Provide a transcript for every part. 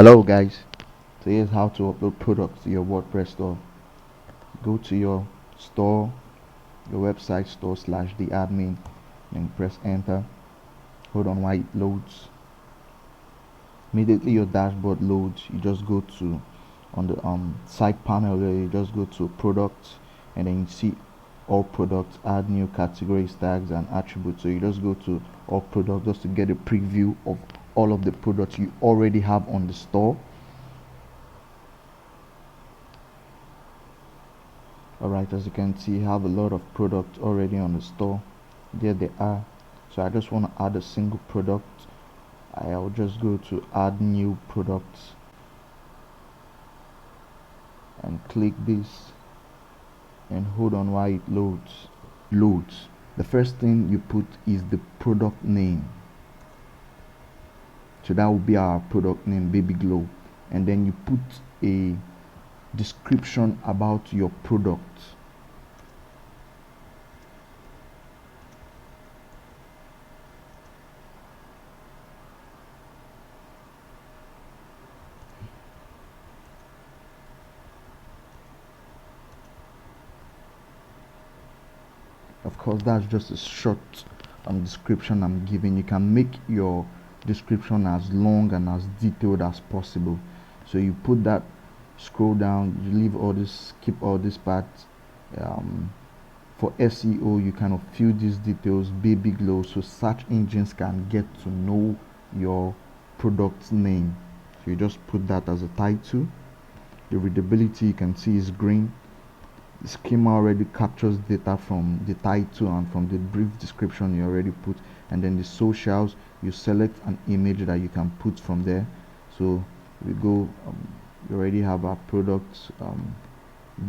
Hello guys, so here's how to upload products to your WordPress store. Go to your store, your website store / the admin, then press enter. Hold on while it loads. Immediately your dashboard loads, you just go to on the side panel there, you just go to products, and then you see all products, add new categories, tags and attributes. So you just go to all products just to get a preview of all of the products you already have on the store. Alright, as you can see, you have a lot of products already on the store. There they are. So I just want to add a single product. I'll just go to add new products and click this and hold on while it loads. The first thing you put is the product name. So that will be our product name, Baby Glow, and then you put a description about your product. Of course, that's just a short description I'm giving. You can make your description as long and as detailed as possible. So you put that, scroll down, you leave all this, skip all this part. For SEO, you kind of fill these details, Baby Glow, so search engines can get to know your product name. So you just put that as a title. The readability, you can see, is green. The schema already captures data from the title and from the brief description you already put. And then the socials, you select an image that you can put from there. So we go, you already have our products,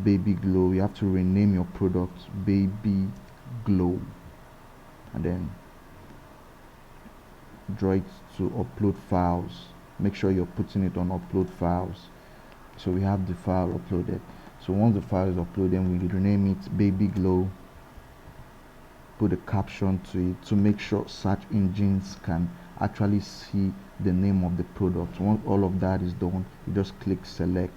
Baby Glow. You have to rename your product Baby Glow, and then draw it to upload files. Make sure you're putting it on upload files. So we have the file uploaded. So once the file is uploaded, we rename it Baby Glow, put a caption to it to make sure search engines can actually see the name of the product. Once all of that is done, you just click select,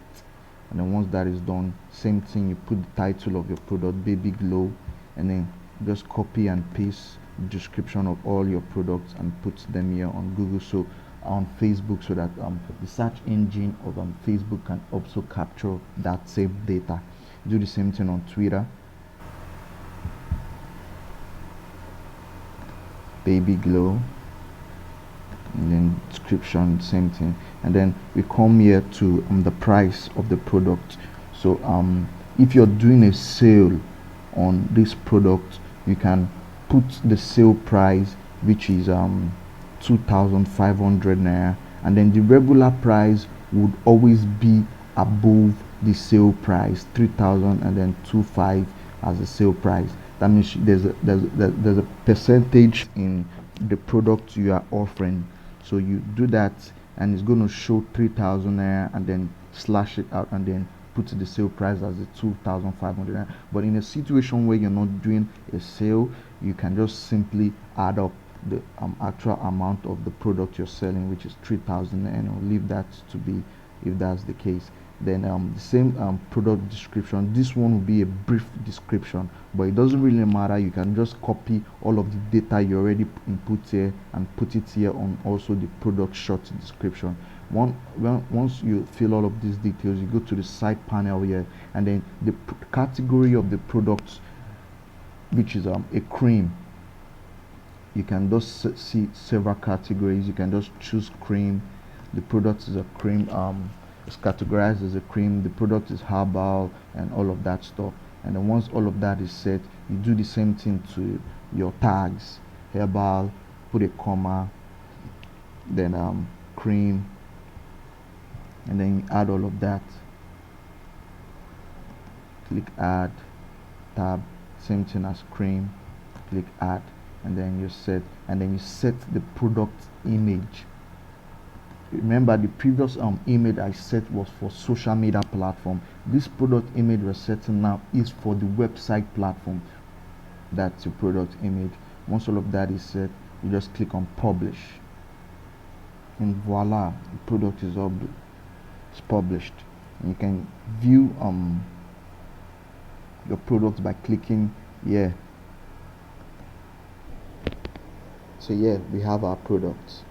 and then once that is done, same thing, you put the title of your product, Baby Glow, and then just copy and paste the description of all your products and put them here on Google, so on Facebook, so that the search engine of Facebook can also capture that same data. Do the same thing on Twitter, Baby Glow, and then description, same thing. And then we come here to the price of the product. So if you're doing a sale on this product, you can put the sale price, which is 2,500 naira, and then the regular price would always be above the sale price, 3,000, and then 2,500 as the sale price. That means there's a percentage in the product you are offering. So you do that and it's going to show 3,000 naira, and then slash it out and then put the sale price as the 2,500 naira. But in a situation where you're not doing a sale, you can just simply add up the actual amount of the product you're selling, which is 3,000, and I'll leave that to be if that's the case. Then the same product description, this one will be a brief description, but it doesn't really matter. You can just copy all of the data you already input here and put it here on also the product short description. Once you fill all of these details, you go to the side panel here, and then the category of the product, which is a cream. You can just see several categories. You can just choose cream. The product is a cream, it's categorized as a cream. The product is herbal and all of that stuff. And then once all of that is set, you do the same thing to your tags, herbal, put a comma, then cream, and then you add all of that. Click add, tab, same thing as cream, click add, and then you set, the product image. Remember, the previous image I set was for social media platform. This product image we're setting now is for the website platform. That's your product image. Once all of that is set, you just click on publish, and voila, the product is it's published. And you can view your products by clicking here. So yeah, we have our products.